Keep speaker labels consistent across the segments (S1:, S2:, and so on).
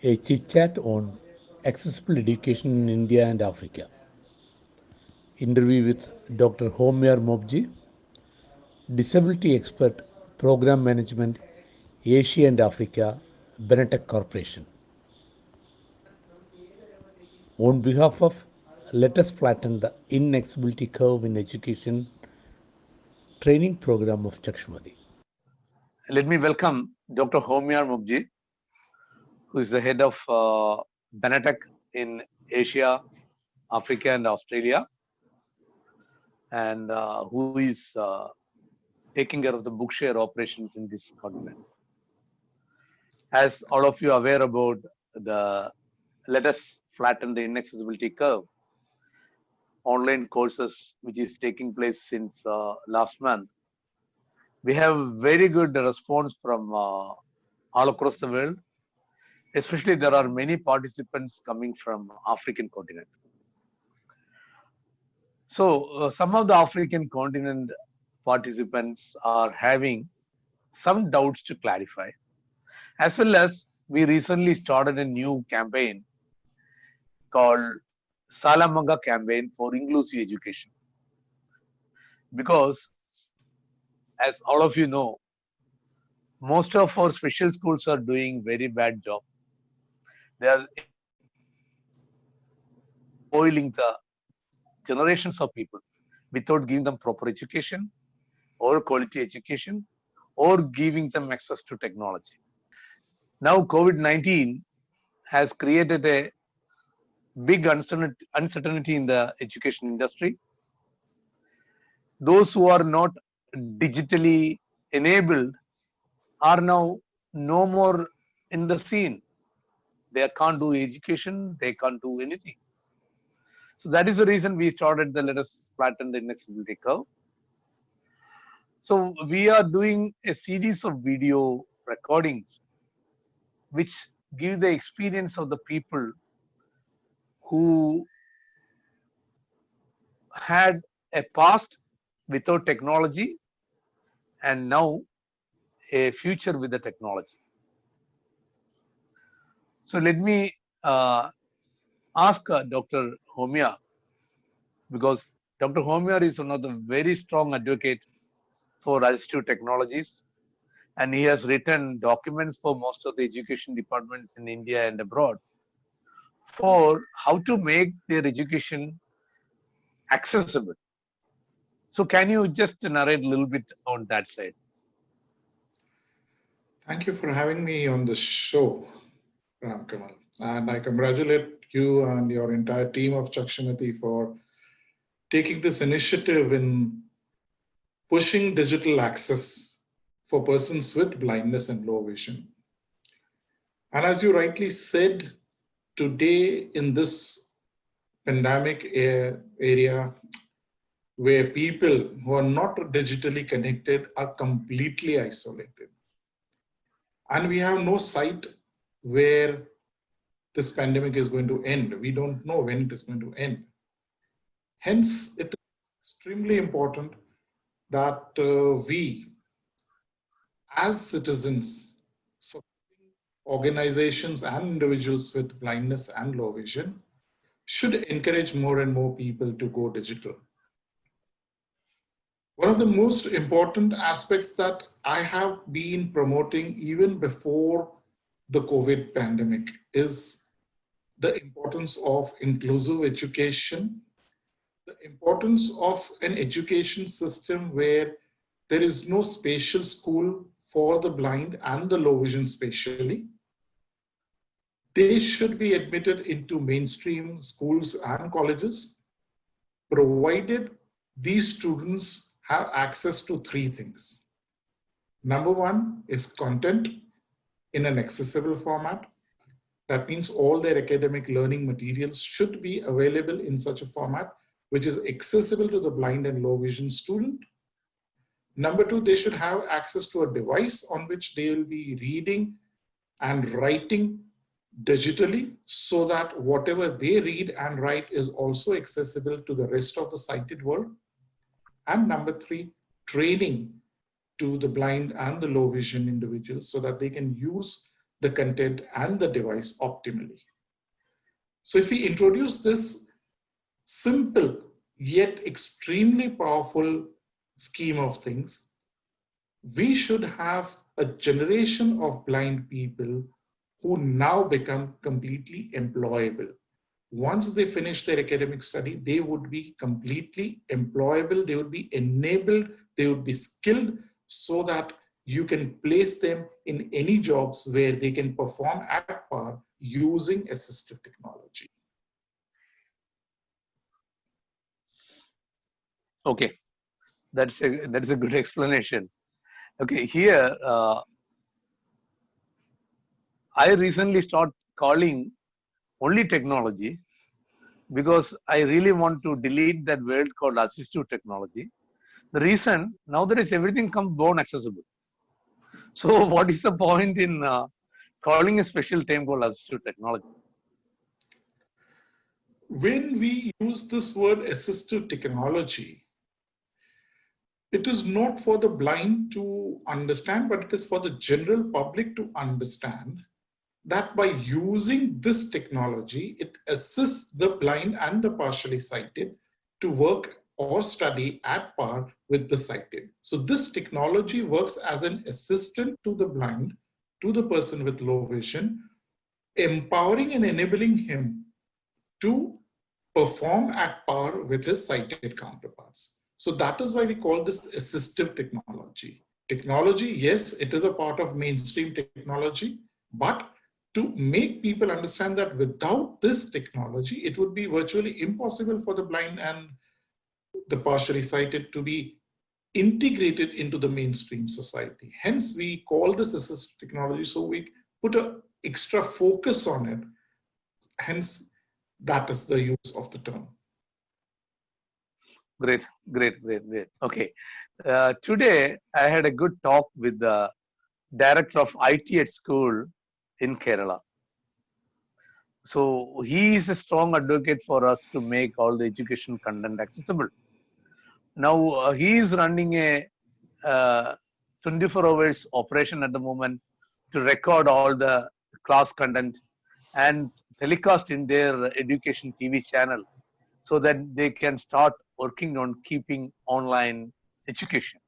S1: a chit chat on accessible education in India and Africa. Interview with Dr. Homiyar Mobedji, disability expert, program management, Asia and Africa, Benetech Corporation. On behalf of Let Us Flatten the Inaccessibility Curve in Education training program of Chakshumathi. Let me welcome Dr. Homiyar Mobedji, who is the head of Benetech in Asia, Africa, and Australia, and who is taking care of the BookShare operations in this continent. As all of you are aware about the Let Us Flatten the Inaccessibility Curve online courses, which is taking place since last month, we have very good response from all across the world. Especially, there are many participants coming from African continent. So, some of the African continent participants are having some doubts to clarify. As well as we recently started a new campaign called Salamanga campaign for inclusive education. Because as all of you know, most of our special schools are doing very bad job. They are spoiling the generations of people without giving them proper education or quality education or giving them access to technology. Now COVID-19 has created a big uncertainty in the education industry. Those who are not digitally enabled are now no more in the scene. They can't do education, they can't do anything. So that is the reason we started the Let Us Flatten the Inaccessibility Curve. So we are doing a series of video recordings which give the experience of the people who had a past without technology and now a future with the technology. So let me ask Dr. Homiyar, because Dr. Homiyar is one of the very strong advocate for assistive technologies, and he has written documents for most of the education departments in India and abroad for how to make their education accessible. So can you just narrate a little bit on that side?
S2: Thank you for having me on the show, Kamal. And I congratulate you and your entire team of Chakshumathi for taking this initiative in pushing digital access for persons with blindness and low vision. And as you rightly said, today in this pandemic area where people who are not digitally connected are completely isolated. And we have no sight where this pandemic is going to end. We don't know when it is going to end. Hence, it is extremely important that we, as citizens, supporting organizations and individuals with blindness and low vision, should encourage more and more people to go digital. One of the most important aspects that I have been promoting even before the COVID pandemic is the importance of inclusive education, the importance of an education system where there is no spatial school for the blind and the low vision spatially. They should be admitted into mainstream schools and colleges, provided these students have access to three things. Number one is content in an accessible format. That means all their academic learning materials should be available in such a format which is accessible to the blind and low vision student. Number two, they should have access to a device on which they will be reading and writing digitally so that whatever they read and write is also accessible to the rest of the sighted world. And number three, training to the blind and the low vision individuals so that they can use the content and the device optimally. So if we introduce this simple yet extremely powerful scheme of things, we should have a generation of blind people who now become completely employable. Once they finish their academic study, they would be completely employable, they would be enabled, they would be skilled, so that you can place them in any jobs where they can perform at par using assistive technology.
S1: Okay, that's a good explanation. Okay, here I recently start calling only technology because I really want to delete that word called assistive technology. The reason, now that is everything comes born accessible. So what is the point in calling a special term called assistive technology?
S2: When we use this word assistive technology, it is not for the blind to understand, but it is for the general public to understand that by using this technology, it assists the blind and the partially sighted to work or study at par with the sighted. So this technology works as an assistant to the blind, to the person with low vision, empowering and enabling him to perform at par with his sighted counterparts. So that is why we call this assistive technology. Technology, yes, it is a part of mainstream technology, but to make people understand that without this technology, it would be virtually impossible for the blind and the partially sighted to be integrated into the mainstream society. Hence, we call this assistive technology, so we put an extra focus on it. Hence, that is the use of the term.
S1: Great. Okay. Today, I had a good talk with the director of IT at school in Kerala. So he is a strong advocate for us to make all the education content accessible. Now he is running a 24 hours operation at the moment to record all the class content and telecast in their education TV channel so that they can start working on keeping online education.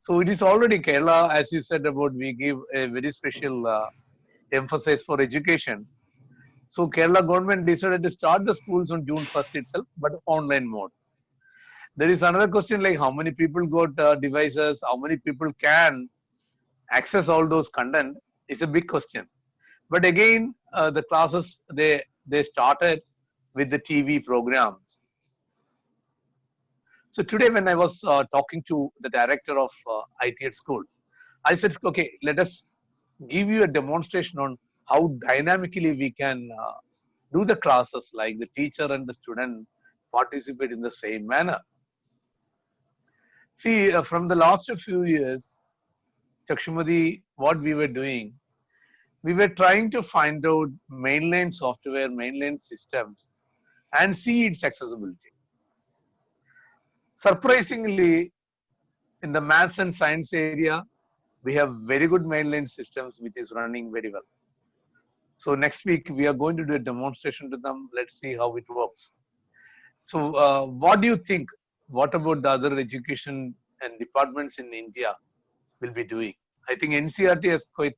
S1: So it is already Kerala, as you said about, we give a very special emphasis for education. So Kerala government decided to start the schools on June 1st itself, but online mode. There is another question like how many people got devices, how many people can access all those content is a big question. But again, the classes, they started with the TV programs. So today when I was talking to the director of IT at school, I said, okay, let us give you a demonstration on how dynamically we can do the classes, like the teacher and the student participate in the same manner. See, from the last few years, Chakshumathi, what we were doing, we were trying to find out mainline software, mainline systems, and see its accessibility. Surprisingly, in the maths and science area, we have very good mainline systems which is running very well. So next week, we are going to do a demonstration to them. Let's see how it works. So what do you think? What about the other education and departments in India will be doing? I think NCERT has quite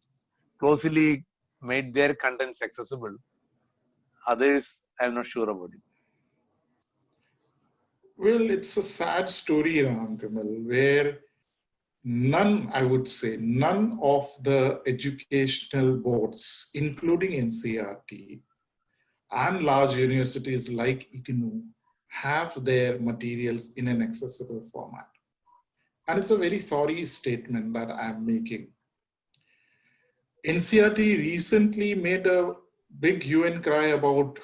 S1: closely made their contents accessible. Others, I'm not sure about it.
S2: Well, it's a sad story, Kamal, where none, I would say, none of the educational boards, including NCERT and large universities like IGNOU, have their materials in an accessible format. And it's a very sorry statement that I'm making. NCERT recently made a big hue and cry about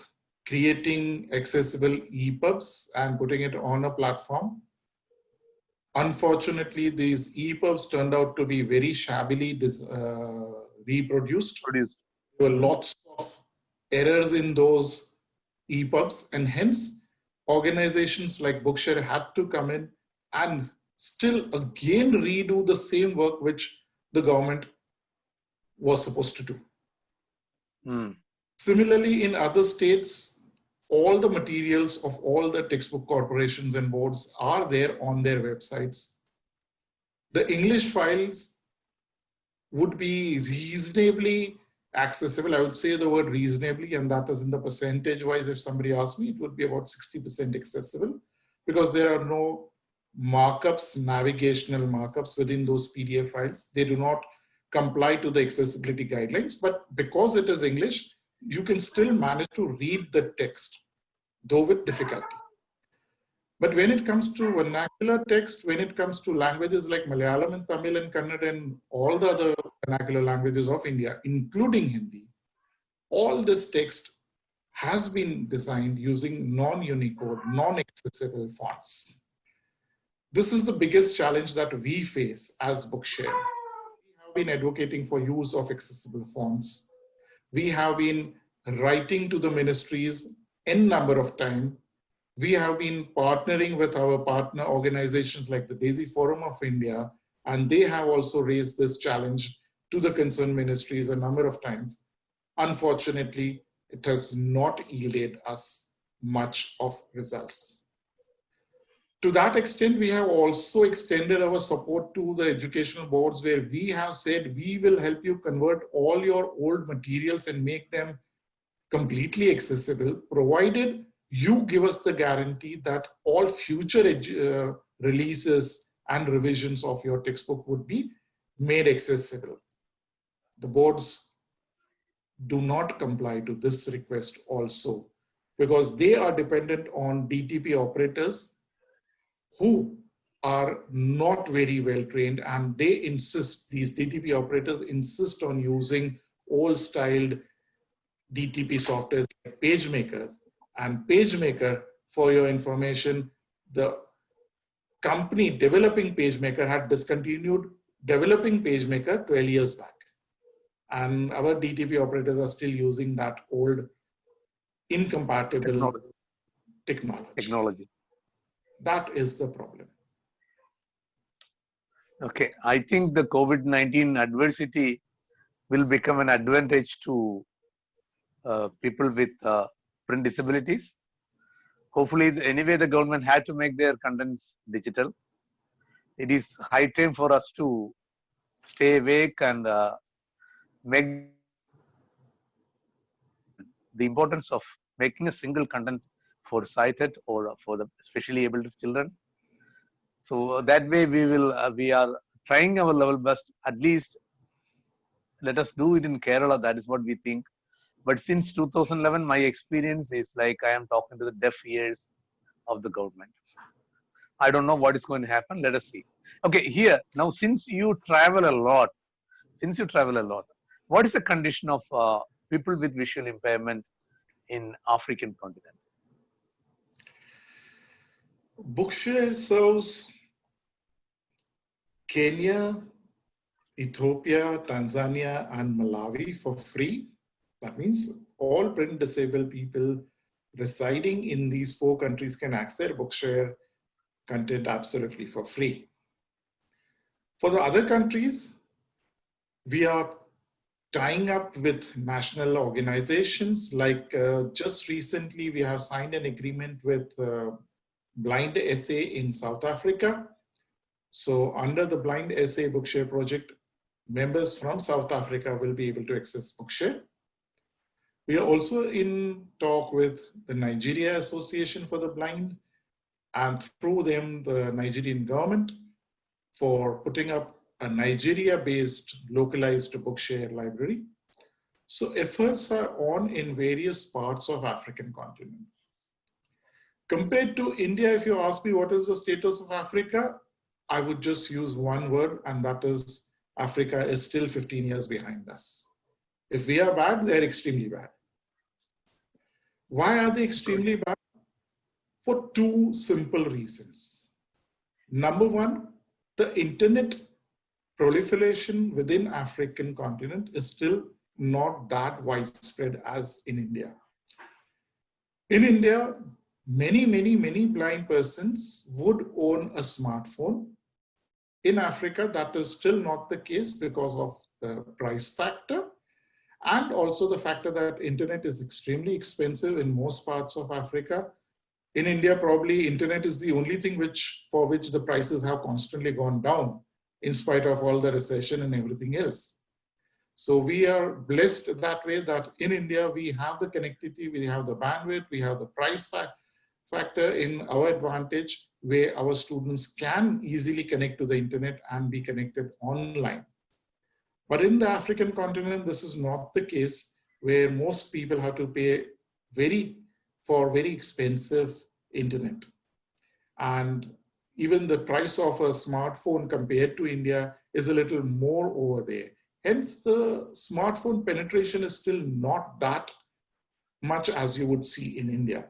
S2: creating accessible EPUBs and putting it on a platform. Unfortunately, these EPUBs turned out to be very shabbily reproduced. There were lots of errors in those EPUBs, and hence organizations like BookShare had to come in and still again redo the same work which the government was supposed to do.
S1: Mm.
S2: Similarly, in other states, all the materials of all the textbook corporations and boards are there on their websites. The English files would be reasonably accessible. I would say the word reasonably, and that is in the percentage wise. If somebody asks me, it would be about 60% accessible, because there are no markups, navigational markups within those PDF files. They do not comply to the accessibility guidelines, but because it is English, you can still manage to read the text, though with difficulty. But when it comes to vernacular text, when it comes to languages like Malayalam and Tamil and Kannada and all the other vernacular languages of India, including Hindi, all this text has been designed using non-Unicode, non-accessible fonts. This is the biggest challenge that we face as BookShare. We have been advocating for use of accessible fonts. We have been writing to the ministries n number of times. We have been partnering with our partner organizations like the Daisy Forum of India, and they have also raised this challenge to the concerned ministries a number of times. Unfortunately, it has not yielded us much of results. To that extent, we have also extended our support to the educational boards, where we have said we will help you convert all your old materials and make them completely accessible, provided you give us the guarantee that all future releases and revisions of your textbook would be made accessible. The boards do not comply to this request also, because they are dependent on DTP operators who are not very well trained, and they insist, these DTP operators insist on using old styled DTP softwares like PageMakers. And PageMaker, for your information, the company developing PageMaker had discontinued developing PageMaker 12 years back. And our DTP operators are still using that old, incompatible technology. That is the problem.
S1: Okay, I think the COVID-19 adversity will become an advantage to people with print disabilities. Hopefully, anyway, the government had to make their contents digital. It is high time for us to stay awake and make the importance of making a single content for sighted or for the especially able children. So that way we are trying our level best. At least let us do it in Kerala. That is what we think. But since 2011, my experience is like I am talking to the deaf ears of the government. I don't know what is going to happen. Let us see. Okay, here now, since you travel a lot, what is the condition of people with visual impairment in African continent?
S2: BookShare serves Kenya, Ethiopia, Tanzania, and Malawi for free. That means all print disabled people residing in these 4 countries can access BookShare content absolutely for free. For the other countries, we are tying up with national organizations. Like just recently, we have signed an agreement with Blind SA in South Africa. So under the Blind SA BookShare project, members from South Africa will be able to access BookShare. We are also in talk with the Nigeria Association for the Blind, and through them, the Nigerian government, for putting up a Nigeria-based localized BookShare library. So efforts are on in various parts of African continent. Compared to India, if you ask me what is the status of Africa, I would just use one word, and that is Africa is still 15 years behind us. If we are bad, they're extremely bad. Why are they extremely bad? For 2 simple reasons. Number one, the internet proliferation within African continent is still not that widespread as in India. In India, many blind persons would own a smartphone. In Africa, that is still not the case because of the price factor, and also the factor that internet is extremely expensive in most parts of Africa. In India, probably internet is the only thing for which the prices have constantly gone down in spite of all the recession and everything else. So we are blessed that way that in India, we have the connectivity, we have the bandwidth, we have the price factor in our advantage, where our students can easily connect to the internet and be connected online. But in the African continent, this is not the case, where most people have to pay for very expensive internet. And even the price of a smartphone compared to India is a little more over there. Hence, the smartphone penetration is still not that much as you would see in India.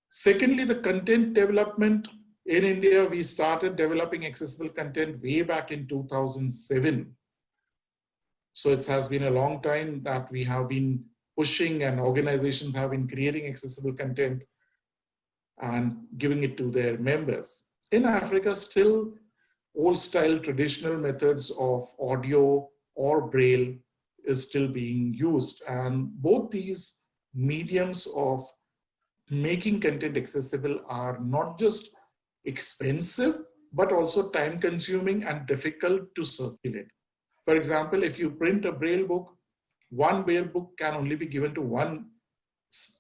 S2: Secondly, the content development. In India, we started developing accessible content way back in 2007. So it has been a long time that we have been pushing, and organizations have been creating accessible content and giving it to their members. In Africa, still old style traditional methods of audio or braille is still being used. And both these mediums of making content accessible are not just expensive, but also time consuming and difficult to circulate. For example, if you print a braille book, one braille book can only be given to one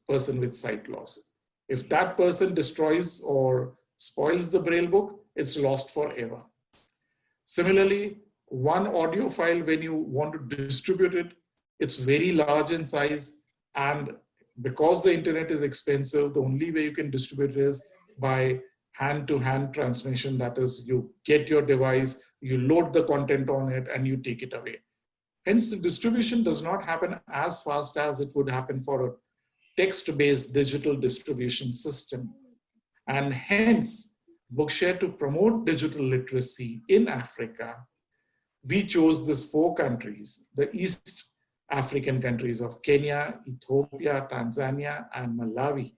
S2: person with sight loss. If that person destroys or spoils the braille book, it's lost forever. Similarly, one audio file, when you want to distribute it, it's very large in size. And because the internet is expensive, the only way you can distribute it is by hand-to-hand transmission. That is, you get your device, you load the content on it, and you take it away. Hence, the distribution does not happen as fast as it would happen for a text-based digital distribution system. And hence, BookShare, to promote digital literacy in Africa, we chose these 4 countries, the East African countries of Kenya, Ethiopia, Tanzania, and Malawi,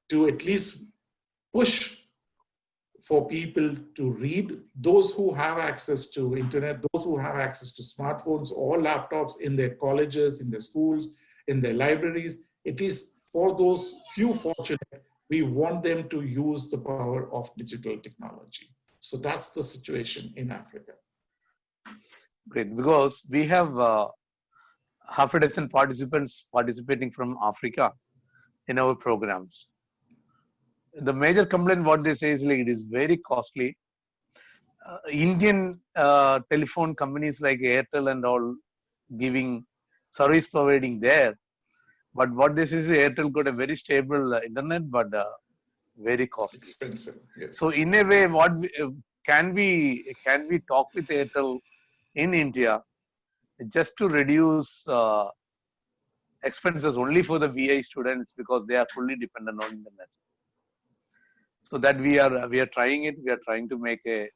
S2: to at least push for people to read. Those who have access to internet, those who have access to smartphones or laptops in their colleges, in their schools, in their libraries, at least for those few fortunate, we want them to use the power of digital technology. So that's the situation in Africa.
S1: Great, because we have half a dozen participants participating from Africa in our programs. The major complaint what they say is like it is very costly. Indian telephone companies like Airtel and all giving service providing there, but what this is, Airtel got a very stable internet, but very costly,
S2: expensive. Yes.
S1: So in a way, what can we talk with Airtel in India just to reduce expenses only for the VI students, because they are fully dependent on internet. So that we are trying it. We are trying to make a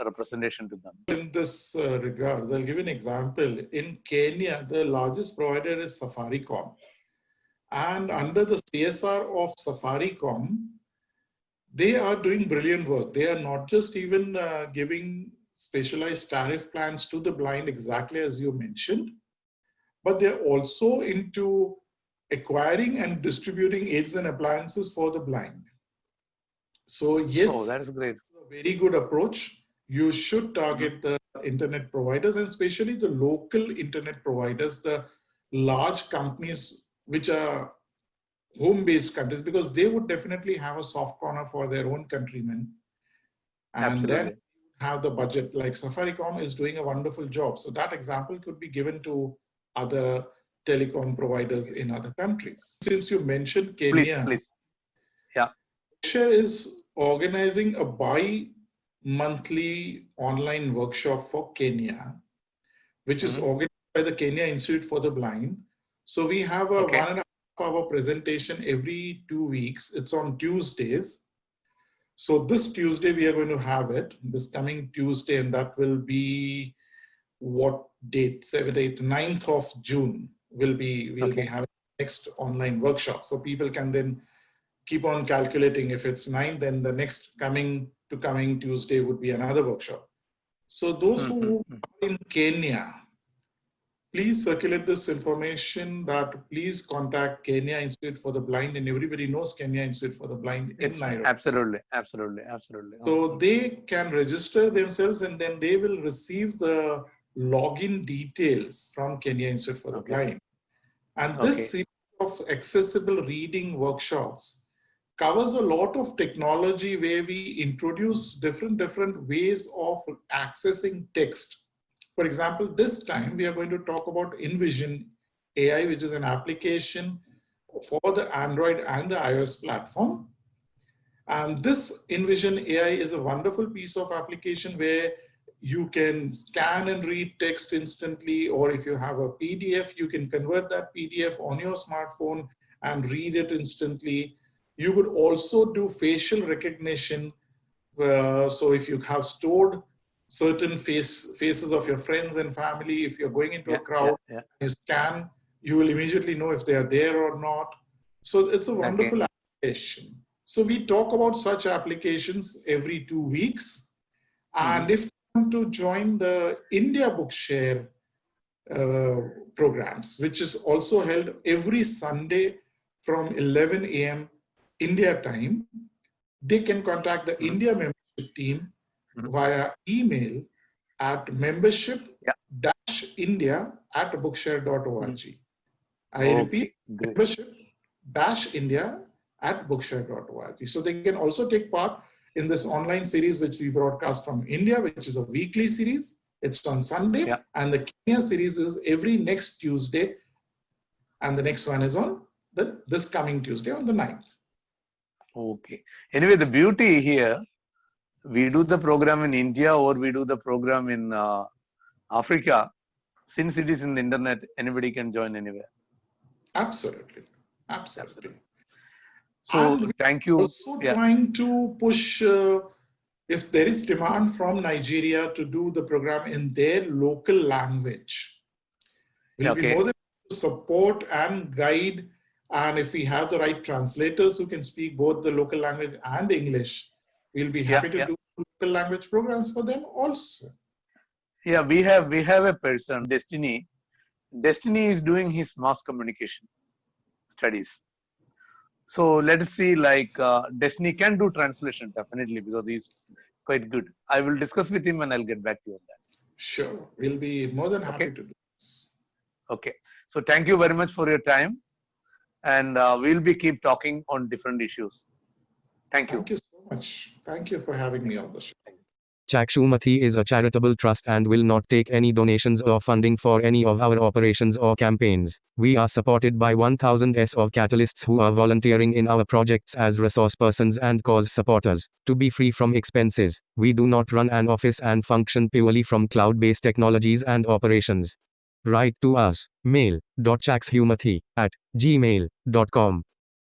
S1: representation to them.
S2: In this regard, I'll give you an example. In Kenya, the largest provider is Safaricom. And under the CSR of Safaricom, they are doing brilliant work. They are not just even giving specialized tariff plans to the blind, exactly as you mentioned, but they're also into acquiring and distributing aids and appliances for the blind. So yes,
S1: that is great.
S2: A very good approach. You should target the internet providers, and especially the local internet providers, the large companies which are home-based countries, because they would definitely have a soft corner for their own countrymen. And
S1: Absolutely.
S2: then have the budget. Like Safaricom is doing a wonderful job. So that example could be given to other telecom providers in other countries. Since you mentioned Kenya,
S1: please. Yeah.
S2: BookShare is organizing a bi-monthly online workshop for Kenya, which is organized by the Kenya Institute for the Blind. So we have a 1.5-hour presentation every 2 weeks. It's on Tuesdays. So this Tuesday we are going to have it, this coming Tuesday, and that will be what date? 7th, 8th, 9th of June we'll be having next online workshop. So people can then keep on calculating. If it's 9th, then the next coming Tuesday would be another workshop. So those who are in Kenya, please circulate this information that please contact Kenya Institute for the Blind, and everybody knows Kenya Institute for the Blind in Nairobi.
S1: Absolutely.
S2: So they can register themselves and then they will receive the login details from Kenya Institute for the Blind. And this series of accessible reading workshops covers a lot of technology where we introduce different ways of accessing text. For example, this time we are going to talk about InVision AI, which is an application for the Android and the iOS platform. And this InVision AI is a wonderful piece of application where you can scan and read text instantly, or if you have a PDF, you can convert that PDF on your smartphone and read it instantly. You could also do facial recognition. So if you have stored certain faces of your friends and family, if you're going into a crowd, you scan, you will immediately know if they are there or not. So it's a wonderful application. So we talk about such applications every 2 weeks. And if you want to join the India BookShare programs, which is also held every Sunday from 11 a.m. India time, they can contact the India membership team via email at membership-india@bookshare.org. I repeat, membership-india@bookshare.org. So they can also take part in this online series, which we broadcast from India, which is a weekly series. It's on Sunday. And the Kenya series is every next Tuesday. And the next one is on this coming Tuesday on the 9th.
S1: Anyway, the beauty here, we do the program in India or we do the program in Africa. Since it is in the internet, anybody can join anywhere.
S2: Absolutely.
S1: So thank you.
S2: Also trying to push, if there is demand from Nigeria to do the program in their local language, we'll be more than to support and guide. And if we have the right translators who can speak both the local language and English, we'll be happy to do local language programs for them also.
S1: Yeah, we have a person, Destiny. Destiny is doing his mass communication studies. So let's see, like Destiny can do translation definitely because he's quite good. I will discuss with him and I'll get back to you on that.
S2: Sure, we'll be more than happy to do this.
S1: Okay, so thank you very much for your time, and we'll be keep talking on different issues. Thank you.
S2: Thank you so much. Thank you for having me on the show.
S3: Chakshumathi is a charitable trust and will not take any donations or funding for any of our operations or campaigns. We are supported by 1000s of catalysts who are volunteering in our projects as resource persons and cause supporters. To be free from expenses, we do not run an office and function purely from cloud-based technologies and operations. Write to us, mail.chakshumathi@gmail.com.